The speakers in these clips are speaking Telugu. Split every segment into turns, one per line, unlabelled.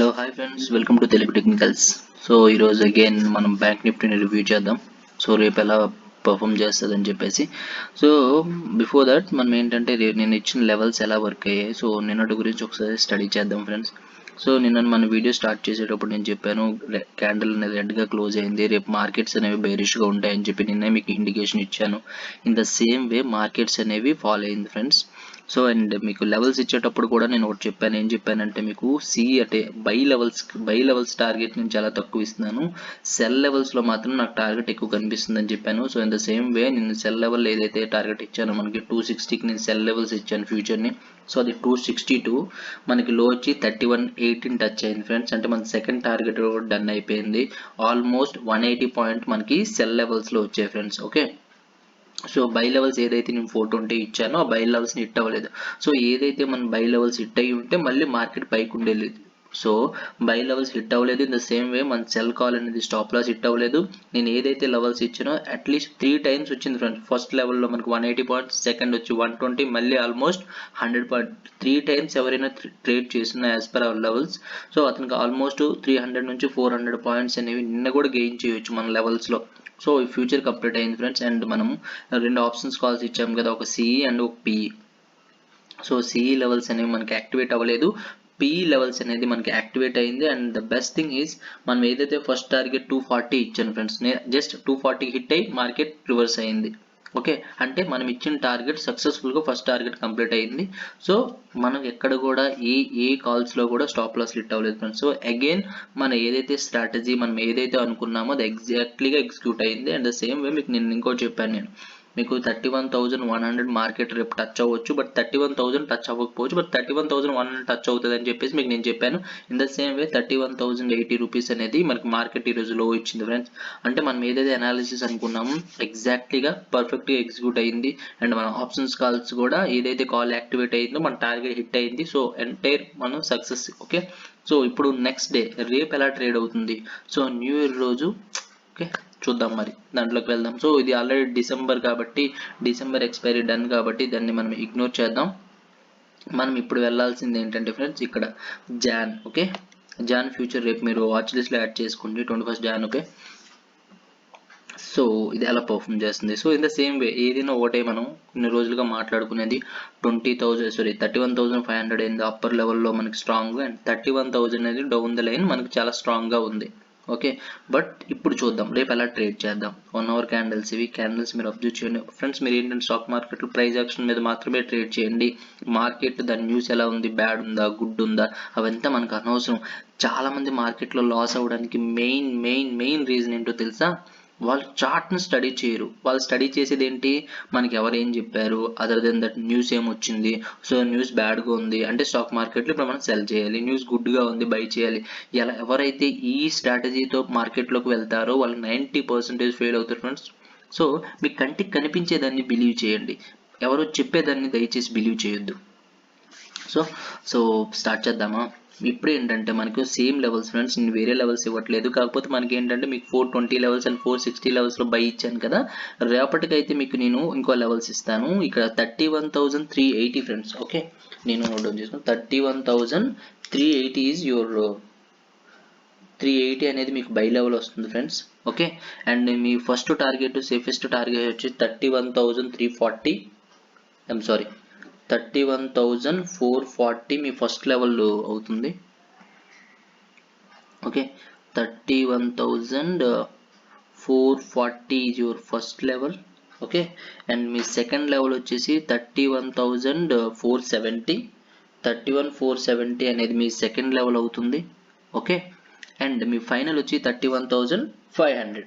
Hello hi friends, welcome to Telugu technicals. So ఈరోజు అగైన్ మనం బ్యాంక్ నిఫ్టీని రివ్యూ చేద్దాం. సో రేపు ఎలా పర్ఫామ్ చేస్తుందని చెప్పేసి. సో బిఫోర్ దట్ మనం ఏంటంటే నేను ఇచ్చిన లెవెల్స్ ఎలా వర్క్ అయ్యాయి, సో నిన్నటి గురించి ఒకసారి స్టడీ చేద్దాం ఫ్రెండ్స్. సో నిన్న మన వీడియో స్టార్ట్ చేసేటప్పుడు నేను చెప్పాను క్యాండిల్ అనేది రెడ్గా క్లోజ్ అయింది, రేపు మార్కెట్స్ అనేవి బేరిష్గా ఉంటాయని చెప్పి నిన్నే మీకు ఇండికేషన్ ఇచ్చాను. In the same way markets అనేవి ఫాలో అయింది ఫ్రెండ్స్. సో అండ్ మీకు లెవెల్స్ ఇచ్చేటప్పుడు కూడా నేను ఒకటి చెప్పాను. ఏం చెప్పానంటే మీకు అంటే బై లెవెల్స్ టార్గెట్ నేను చాలా తక్కువ ఇస్తున్నాను, సెల్ లెవెల్స్లో మాత్రం నాకు టార్గెట్ ఎక్కువ కనిపిస్తుంది అని చెప్పాను. సో ఇన్ ద సేమ్ వే నేను సెల్ లెవెల్ ఏదైతే టార్గెట్ ఇచ్చానో మనకి 260కి నేను సెల్ లెవెల్స్ ఇచ్చాను ఫ్యూచర్ని. సో అది 262, మనకి లో వచ్చి 3118 టచ్ అయింది ఫ్రెండ్స్. అంటే మన సెకండ్ టార్గెట్ డన్ అయిపోయింది. ఆల్మోస్ట్ 180 పాయింట్ మనకి సెల్ లెవెల్స్లో వచ్చాయి friends. Okay, so buy levels ఏదైతే నేను 420 ఇచ్చానో ఆ బై లెవెల్స్ని హిట్ అవ్వలేదు. సో ఏదైతే మన బై లెవెల్స్ హిట్ అయ్యి ఉంటే మళ్ళీ మార్కెట్ పైకి ఉండేది. సో బై లెవెల్స్ హిట్ అవ్వలేదు. ఇన్ ద సేమ్ వే మన సెల్ కాల్ అనేది స్టాప్ లాస్ హిట్ అవ్వలేదు. నేను ఏదైతే లెవెల్స్ ఇచ్చానో అట్లీస్ట్ 3 టైమ్స్ వచ్చింది ఫ్రెండ్స్. ఫస్ట్ లెవెల్లో మనకి 180 పాయింట్స్, సెకండ్ వచ్చి 120, మళ్ళీ ఆల్మోస్ట్ 100 పాయింట్. 3 టైమ్స్ ఎవరైనా ట్రేడ్ చేసిన as per our levels, so అతనికి ఆల్మోస్ట్ 300 నుంచి 400 పాయింట్స్ అనేవి నిన్న కూడా గెయిన్ చేయొచ్చు మన లెవెల్స్లో. సో ఈ ఫ్యూచర్ కంప్లీట్ అయింది ఫ్రెండ్స్. అండ్ మనం 2 ఆప్షన్స్ కాల్స్ ఇచ్చాం కదా, ఒక సిఈ అండ్ ఒక పిఈ. సో సిఈ లెవెల్స్ అనేవి మనకి యాక్టివేట్ అవ్వలేదు, పిఈ లెవెల్స్ అనేది మనకి యాక్టివేట్ అయింది. And the best thing is మనం ఏదైతే ఫస్ట్ టార్గెట్ 240 ఇచ్చాను ఫ్రెండ్స్, నేను జస్ట్ 240 హిట్ అయ్యి మార్కెట్ రివర్స్ అయింది. ఓకే, అంటే మనం ఇచ్చిన టార్గెట్ సక్సెస్ఫుల్గా ఫస్ట్ టార్గెట్ కంప్లీట్ అయింది. సో మనం ఎక్కడ కూడా ఏ కాల్స్లో కూడా స్టాప్ లాస్ హిట్ అవ్వలేదు ఫ్రెండ్స్. సో అగైన్ మన ఏదైతే స్ట్రాటజీ మనం ఏదైతే అనుకున్నామో అది ఎగ్జాక్ట్లీగా ఎగ్జిక్యూట్ అయింది. అండ్ ద సేమ్ వే మీకు నేను ఇంకోటి చెప్పాను, నేను మీకు 31,100 మార్కెట్ రేపు టచ్ అవ్వచ్చు, బట్ 31,000 టచ్ అవ్వకపోవచ్చు, బట్ 31,100 టచ్ అవుతుంది అని చెప్పేసి మీకు నేను చెప్పాను. In the same way 31,080 rupees అనేది మనకి మార్కెట్ ఈ రోజు లో ఇచ్చింది ఫ్రెండ్స్. అంటే మనం ఏదైతే అనాలిసిస్ అనుకున్నామో ఎగ్జాక్ట్లీగా పర్ఫెక్ట్గా ఎగ్జిక్యూట్ అయింది. అండ్ మన ఆప్షన్స్ కాల్స్ కూడా ఏదైతే కాల్ యాక్టివేట్ అయిందో మన టార్గెట్ హిట్ అయింది. సో ఎంటైర్ మనం సక్సెస్. ఓకే, సో ఇప్పుడు నెక్స్ట్ డే రేపు ఎలా ట్రేడ్ అవుతుంది, సో న్యూ ఇయర్ రోజు. ఓకే, చూద్దాం మరి దాంట్లోకి వెళ్దాం. సో ఇది ఆల్రెడీ డిసెంబర్ కాబట్టి, డిసెంబర్ ఎక్స్పైరీ డన్ కాబట్టి దాన్ని మనం ఇగ్నోర్ చేద్దాం. మనం ఇప్పుడు వెళ్ళాల్సింది ఏంటంటే ఫ్రెండ్స్ ఇక్కడ జాన్. ఓకే, జాన్ ఫ్యూచర్ రేపు మీరు వాచ్ లిస్ట్లో యాడ్ చేసుకోండి, 21 జాన్. ఓకే, సో ఇది ఎలా పర్ఫామ్ చేస్తుంది. సో ఇన్ ద సేమ్ వే ఏదైనా ఒకటే మనం కొన్ని రోజులుగా మాట్లాడుకునేది 31,500 అయింది అప్పర్ లెవెల్లో మనకి స్ట్రాంగ్, అండ్ 31,000 అనేది డౌన్ ద లైన్ మనకి చాలా స్ట్రాంగ్గా ఉంది. ఓకే, బట్ ఇప్పుడు చూద్దాం రేపు ఎలా ట్రేడ్ చేద్దాం. 1 అవర్ క్యాండిల్స్, ఇవి క్యాండిల్స్ మీరు అబ్జర్వ్ చేయండి ఫ్రెండ్స్. మీరు ఏంటంటే స్టాక్ మార్కెట్లో ప్రైస్ యాక్షన్ మీద మాత్రమే ట్రేడ్ చేయండి. మార్కెట్ దాని న్యూస్ ఎలా ఉంది, బ్యాడ్ ఉందా, గుడ్ ఉందా, అవంతా మనకు అనవసరం. చాలామంది మార్కెట్లో లాస్ అవ్వడానికి మెయిన్ రీజన్ ఏంటో తెలుసా, వాళ్ళు చార్ట్ని స్టడీ చేయరు. వాళ్ళు స్టడీ చేసేది ఏంటి, మనకి ఎవరు ఏం చెప్పారు, అదర్ దెన్ దట్ న్యూస్ ఏమొచ్చింది, సో న్యూస్ బ్యాడ్గా ఉంది అంటే స్టాక్ మార్కెట్లో ఇప్పుడు మనం సెల్ చేయాలి, న్యూస్ గుడ్గా ఉంది బై చేయాలి. ఎలా ఎవరైతే ఈ స్ట్రాటజీతో మార్కెట్లోకి వెళ్తారో వాళ్ళు 90% ఫెయిల్ అవుతారు ఫ్రెండ్స్. సో మీ కంటికి కనిపించేదాన్ని బిలీవ్ చేయండి, ఎవరో చెప్పేదాన్ని దయచేసి బిలీవ్ చేయొద్దు. సో స్టార్ట్ చేద్దామా. ఇప్పుడు ఏంటంటే మనకు సేమ్ లెవెల్స్ ఫ్రెండ్స్, నేను వేరే లెవెల్స్ ఇవ్వట్లేదు. కాకపోతే మనకి ఏంటంటే మీకు 420 లెవెల్స్ అండ్ 460 లెవెల్స్లో బై ఇచ్చాను కదా, రేపటికైతే మీకు నేను ఇంకో లెవెల్స్ ఇస్తాను. ఇక్కడ 31,380 ఫ్రెండ్స్. ఓకే, నేను నోట్ డౌన్ చేసుకున్నాను. 31,380 ఈజ్ యువర్ 380 అనేది మీకు బై లెవెల్ వస్తుంది ఫ్రెండ్స్. ఓకే, అండ్ మీ ఫస్ట్ టార్గెట్, సేఫెస్ట్ టార్గెట్ వచ్చి 31,340. ఐఎమ్ సారీ, 31,440 మీ ఫస్ట్ లెవెల్ అవుతుంది. Okay, 31,440 is your first level. Okay, and మీ సెకండ్ లెవెల్ వచ్చేసి 31,470. 31,470 అనేది మీ సెకండ్ లెవెల్ అవుతుంది. ఓకే, అండ్ మీ ఫైనల్ వచ్చి 31,500.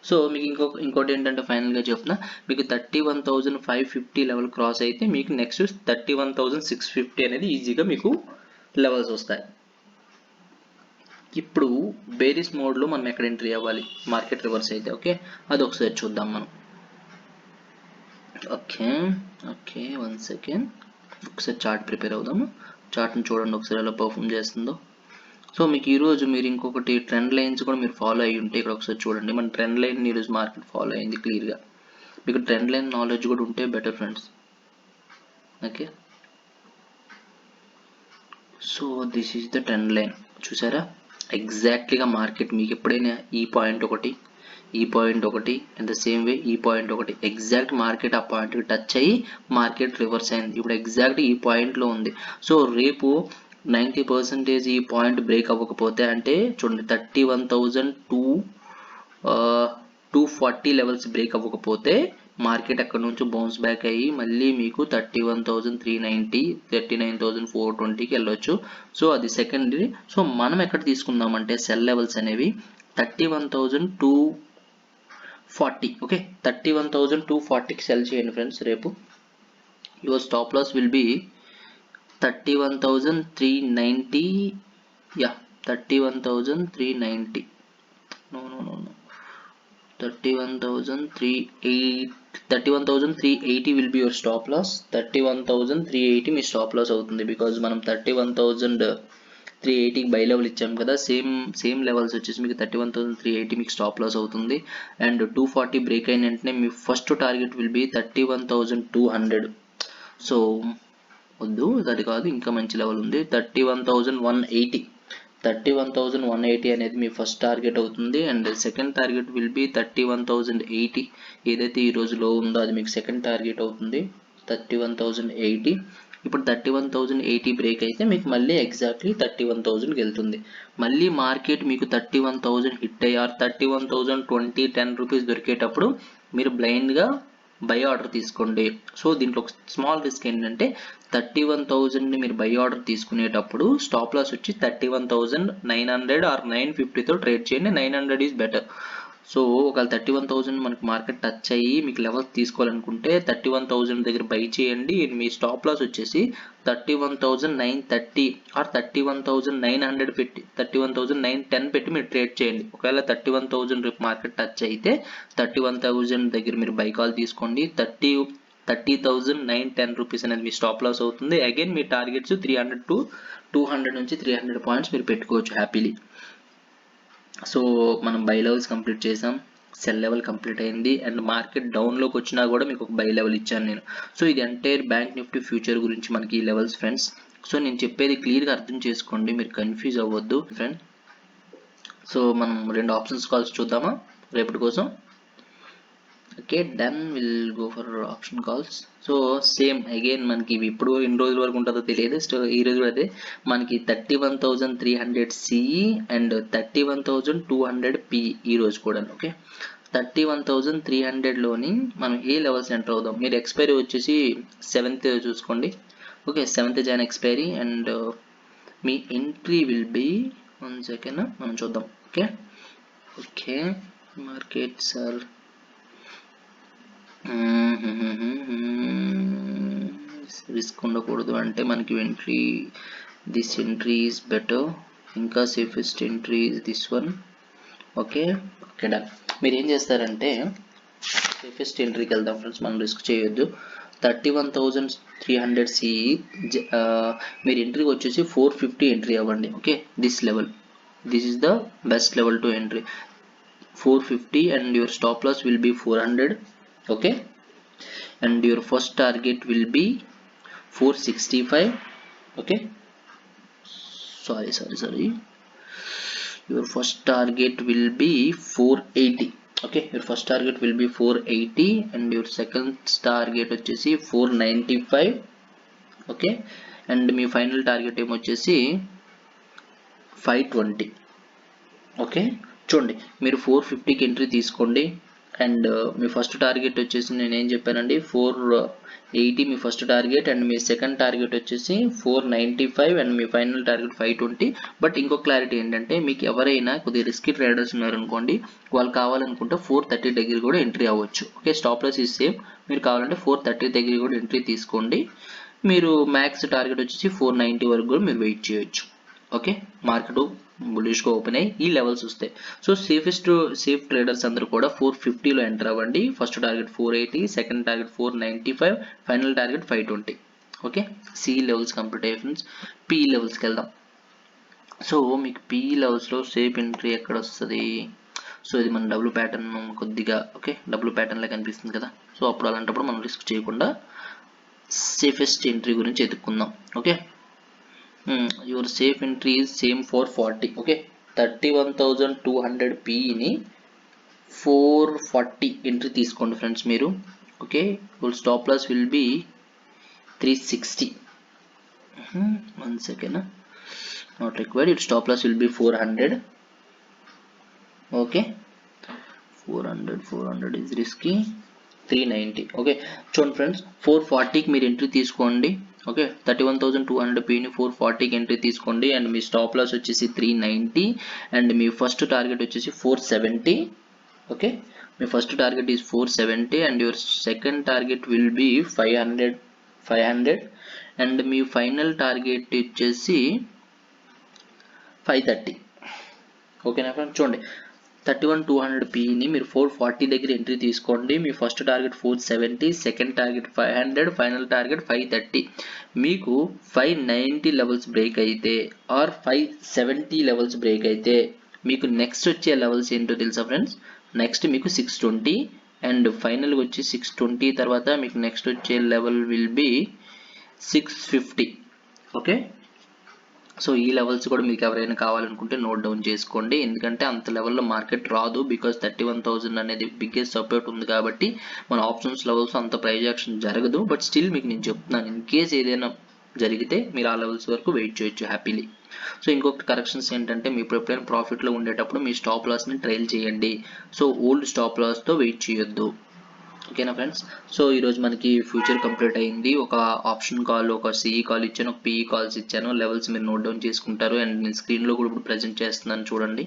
సో మీకు ఇంకోటి ఏంటంటే ఫైనల్గా చెప్తున్నా, మీకు 31,550 లెవెల్ క్రాస్ అయితే మీకు నెక్స్ట్ 31,650 అనేది ఈజీగా మీకు లెవెల్స్ వస్తాయి. ఇప్పుడు బేరిస్ మోడ్లో మనం ఎక్కడ ఎంట్రీ అవ్వాలి, మార్కెట్ రివర్స్ అయితే. ఓకే, అది ఒకసారి చూద్దాం మనం. ఓకే 1 సెకండ్, ఒకసారి చార్ట్ ప్రిపేర్ అవుదాము. చార్ట్ని చూడండి ఒకసారి ఎలా పర్ఫామ్ చేస్తుందో. సో మీకు ఈరోజు మీరు ఇంకొకటి ట్రెండ్ లైన్స్ కూడా మీరు ఫాలో అయ్యి ఉంటే ఇక్కడ ఒకసారి చూడండి. మన ట్రెండ్ లైన్ ఈరోజు మార్కెట్ ఫాలో అయింది క్లియర్గా. మీకు ట్రెండ్ లైన్ నాలెడ్జ్ కూడా ఉంటే better friends. Okay, so this is the trend line. చూసారా ఎగ్జాక్ట్లీగా మార్కెట్ మీకు ఎప్పుడైనా ఈ పాయింట్ ఒకటి అండ్ ద సేమ్ వే ఈ పాయింట్ ఒకటి ఎగ్జాక్ట్ మార్కెట్ ఆ పాయింట్కి టచ్ అయ్యి మార్కెట్ రివర్స్ అయింది. ఇప్పుడు ఎగ్జాక్ట్ ఈ పాయింట్లో ఉంది. సో రేపు 90% ఈ పాయింట్ బ్రేక్ అవ్వకపోతే అంటే చూడండి 31,240 లెవెల్స్ బ్రేక్ అవ్వకపోతే మార్కెట్ అక్కడ నుంచి బౌన్స్ బ్యాక్ అయ్యి మళ్ళీ మీకు 31,390 39,420కి వెళ్ళొచ్చు. సో అది సెకండరీ. సో మనం ఎక్కడ తీసుకుందామంటే సెల్ లెవెల్స్ అనేవి 31,240. ఓకే 31,240కి సెల్ చేయండి ఫ్రెండ్స్. రేపు your stop loss will be 31,390. Yeah 31,390. no 31,380 will be your stop loss. 31,380 మీ స్టాప్ లాస్ అవుతుంది. బికాజ్ మనం 31,380కి బై లెవెల్ ఇచ్చాం కదా. సేమ్ లెవెల్స్ వచ్చేసి మీకు 31,380 మీకు స్టాప్ లాస్ అవుతుంది. అండ్ 240 బ్రేక్ అయిన వెంటనే మీ first target will be 31,200. So వద్దు అది కాదు, ఇంకా మంచి లెవెల్ ఉంది 31,180. 31,180 అనేది మీ ఫస్ట్ టార్గెట్ అవుతుంది. And second target will B 31,080. ఏదైతే ఈ రోజు లో ఉందో అది మీకు సెకండ్ టార్గెట్ అవుతుంది 31,080. ఇప్పుడు 31,080 బ్రేక్ అయితే మీకు మళ్ళీ ఎగ్జాక్ట్లీ 31,000కి వెళ్తుంది. మళ్ళీ మార్కెట్ మీకు 31,000 హిట్ అయ్యారు 31,020 10 రూపీస్ దొరికేటప్పుడు మీరు బ్లైండ్గా బై ఆర్డర్ తీసుకోండి. సో దీంట్లో ఒక స్మాల్ రిస్క్ ఏంటంటే 31,000ని మీరు బై ఆర్డర్ తీసుకునేటప్పుడు స్టాప్ లాస్ వచ్చి 31,900 ఆర్ 950తో ట్రేడ్ చేయండి. 900 ఈజ్ బెటర్. సో ఒకవేళ 31,000 మనకి మార్కెట్ టచ్ అయ్యి మీకు లెవెల్స్ తీసుకోవాలనుకుంటే 31,000 దగ్గర బై చేయండి. మీ స్టాప్ లాస్ వచ్చేసి 31,930 ఆర్ 31,900 పెట్టి 31,910 పెట్టి మీరు ట్రేడ్ చేయండి. ఒకవేళ 31,000 రేపు మార్కెట్ టచ్ అయితే 31,000 దగ్గర మీరు బై కాల్ తీసుకోండి. 30,910 రూపీస్ అనేది మీ స్టాప్ లాస్ అవుతుంది. అగైన్ మీ టార్గెట్స్ 300 to 200 నుంచి 300 పాయింట్స్ మీరు పెట్టుకోవచ్చు హ్యాపీలీ. సో మనం బై లెవెల్స్ కంప్లీట్ చేసాం, సెల్ లెవెల్ కంప్లీట్ అయింది. అండ్ మార్కెట్ డౌన్లోకి వచ్చినా కూడా మీకు ఒక బై లెవెల్ ఇచ్చాను నేను. సో ఇది ఎంటైర్ బ్యాంక్ నిఫ్టీ ఫ్యూచర్ గురించి మనకి ఈ లెవెల్స్ ఫ్రెండ్స్. సో నేను చెప్పేది క్లియర్గా అర్థం చేసుకోండి, మీరు కన్ఫ్యూజ్ అవ్వద్దు ఫ్రెండ్. సో మనం 2 ఆప్షన్స్ కాల్స్ చూద్దామా రేపటి కోసం. Okay done, will go for option calls. So same again మనకి ఇవి ఇప్పుడు ఎన్ని రోజుల వరకు ఉంటుందో తెలియదు. సో ఈ రోజు కూడా అదే మనకి 31,300 సిఈ అండ్ 31,200 పి ఈ రోజు కూడా. ఓకే 31,300లోని మనం ఏ లెవెల్స్ ఎంటర్ అవుదాం. మీరు ఎక్స్పైరీ వచ్చేసి 7th చూసుకోండి. Okay 7th Jan expiry. And మీ ఎంట్రీ విల్ బి 1 సెకండ్ మనం చూద్దాం. Okay okay markets are risk ఉండకూడదు అంటే మనకి entry this entry is better. ఇంకా safest entry is this one. Okay okay done. మీరు ఏం చేస్తారంటే సేఫెస్ట్ ఎంట్రీకి వెళ్దాం ఫ్రెండ్స్, మనం రిస్క్ చేయొద్దు. 31,300 సిఈ మీరు ఎంట్రీకి వచ్చేసి 450 ఎంట్రీ అవ్వండి. Okay this level, this is the best level to entry 450 and your stop loss will be 400. okay and your first target will be 465. okay sorry your first target will be 480. okay your first target will be 480 and your second target వచ్చేసి 495. okay and మీ ఫైనల్ టార్గెట్ ఏమో వచ్చేసి 520. ఓకే చూడండి మీరు 450కి ఎంట్రీ తీసుకోండి. అండ్ మీ ఫస్ట్ టార్గెట్ వచ్చేసి నేను ఏం చెప్పానండి 480 మీ ఫస్ట్ టార్గెట్. అండ్ మీ సెకండ్ టార్గెట్ వచ్చేసి 495 అండ్ మీ ఫైనల్ టార్గెట్ 520. బట్ ఇంకో క్లారిటీ ఏంటంటే మీకు ఎవరైనా కొద్దిగా రిస్కీ ట్రేడర్స్ ఉన్నారనుకోండి, వాళ్ళు కావాలనుకుంటే 430 దగ్గర కూడా ఎంట్రీ అవ్వచ్చు. Okay stop loss is same. మీరు కావాలంటే 430 దగ్గర కూడా ఎంట్రీ తీసుకోండి. మీరు మ్యాక్స్ టార్గెట్ వచ్చేసి 490 వరకు కూడా మీరు వెయిట్ చేయొచ్చు. ఓకే మార్కెట్ బుల్లిష్గా ఓపెన్ అయ్యి ఈ లెవెల్స్ వస్తాయి. సో సేఫ్ ట్రేడర్స్ అందరూ కూడా 450లో ఎంటర్ అవ్వండి. First target 480, second target 495, final target 520. Okay C levels complete అయ్యాయి ఫ్రెండ్స్. పి లెవెల్స్కి వెళ్దాం. సో మీకు పి లెవెల్స్లో సేఫ్ ఎంట్రీ ఎక్కడ వస్తుంది? సో ఇది మన డబ్ల్యూ ప్యాటర్న్ కొద్దిగా ఓకే డబ్ల్యూ ప్యాటర్న్లో కనిపిస్తుంది కదా. సో అప్పుడు అలాంటప్పుడు మనం రిస్క్ చేయకుండా సేఫెస్ట్ ఎంట్రీ గురించి ఎదుక్కుందాం. Okay your safe entry is same for 40. Okay, 31,200 పిని 440 ఎంట్రీ తీసుకోండి ఫ్రెండ్స్ మీరు. Okay, your stop loss will be 360. 1 second, not required. Your stop loss will be 400. Okay, 400 is risky. 390. Okay, చూడండి ఫ్రెండ్స్, 440కి మీరు ఎంట్రీ తీసుకోండి. ఓకే, 31,200 పిని 440కి ఎంట్రీ తీసుకోండి. అండ్ మీ స్టాప్ లాస్ వచ్చేసి 390 అండ్ మీ ఫస్ట్ టార్గెట్ వచ్చేసి 470. Okay, me first target is 470 and your second target will B 500 and మీ ఫైనల్ టార్గెట్ వచ్చేసి 530. ఓకేనా ఫ్రెండ్స్, చూడండి 31,200 పిని మీరు 440 దగ్గర ఎంట్రీ తీసుకోండి. మీ first target 470, second target 500, final target 530. మీకు 590 లెవెల్స్ బ్రేక్ అయితే ఆర్ 570 లెవెల్స్ బ్రేక్ అయితే మీకు నెక్స్ట్ వచ్చే లెవెల్స్ ఏంటో తెలుసా ఫ్రెండ్స్? నెక్స్ట్ మీకు 620 అండ్ ఫైనల్ వచ్చి 620 తర్వాత మీకు నెక్స్ట్ వచ్చే level will be 650. Okay, so ఈ లెవెల్స్ కూడా మీకు ఎవరైనా కావాలనుకుంటే నోట్ డౌన్ చేసుకోండి. ఎందుకంటే అంత లెవెల్లో మార్కెట్ రాదు, బికాస్ 31,000 అనేది బిగ్గెస్ట్ సపోర్ట్ ఉంది కాబట్టి మన ఆప్షన్స్ లెవెల్స్ అంత ప్రైజ్ యాక్షన్ జరగదు. బట్ స్టిల్ మీకు నేను చెప్తున్నాను, ఇన్ కేస్ ఏదైనా జరిగితే మీరు ఆ లెవెల్స్ వరకు వెయిట్ చేయొచ్చు హ్యాపీలీ. సో ఇంకొకటి కరెక్షన్స్ ఏంటంటే, మీ ఎప్పుడైనా ప్రాఫిట్లో ఉండేటప్పుడు మీ స్టాప్ లాస్ని ట్రైల్ చేయండి. సో ఓల్డ్ స్టాప్ లాస్తో వెయిట్ చేయొద్దు. ఓకేనా ఫ్రెండ్స్, సో ఈరోజు మనకి ఫ్యూచర్ కంప్లీట్ అయింది. ఒక ఆప్షన్ కాల్, ఒక సిఈ కాల్ ఇచ్చాను, ఒక పిఈ కాల్స్ ఇచ్చాను. లెవెల్స్ మీరు నోట్ డౌన్ చేసుకుంటారు అండ్ నేను స్క్రీన్లో కూడా ఇప్పుడు ప్రజెంట్ చేస్తున్నాను చూడండి.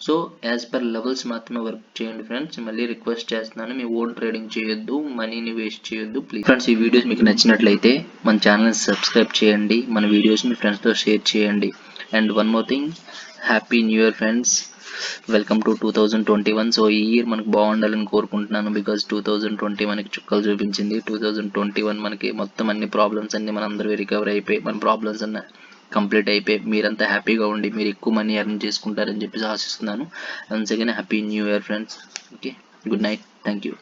సో యాజ్ పర్ లెవెల్స్ మాత్రమే వర్క్ చేయండి ఫ్రెండ్స్. మళ్ళీ రిక్వెస్ట్ చేస్తున్నాను, మీ ఓన్ ట్రేడింగ్ చేయొద్దు, మనీని వేస్ట్ చేయొద్దు ప్లీజ్. ఫ్రెండ్స్, ఈ వీడియోస్ మీకు నచ్చినట్లయితే మన ఛానల్ని సబ్స్క్రైబ్ చేయండి, మన వీడియోస్ మీ ఫ్రెండ్స్తో షేర్ చేయండి. And one more thing, happy new year friends, welcome to 2021. So ఈ ఇయర్ మనకు బాగుండాలని కోరుకుంటున్నాను, బికాజ్ 2020 మనకి చుక్కలు చూపించింది. 2021 మనకి మొత్తం అన్ని ప్రాబ్లమ్స్ అన్ని మనందరూ రికవర్ అయిపోయి మన ప్రాబ్లమ్స్ అన్న కంప్లీట్ అయిపోయి మీరంతా హ్యాపీగా ఉండి మీరు ఎక్కువ మనీ ఎర్న్ చేసుకుంటారని చెప్పేసి ఆశిస్తున్నాను. Once again happy new year friends. Okay, good night, thank you.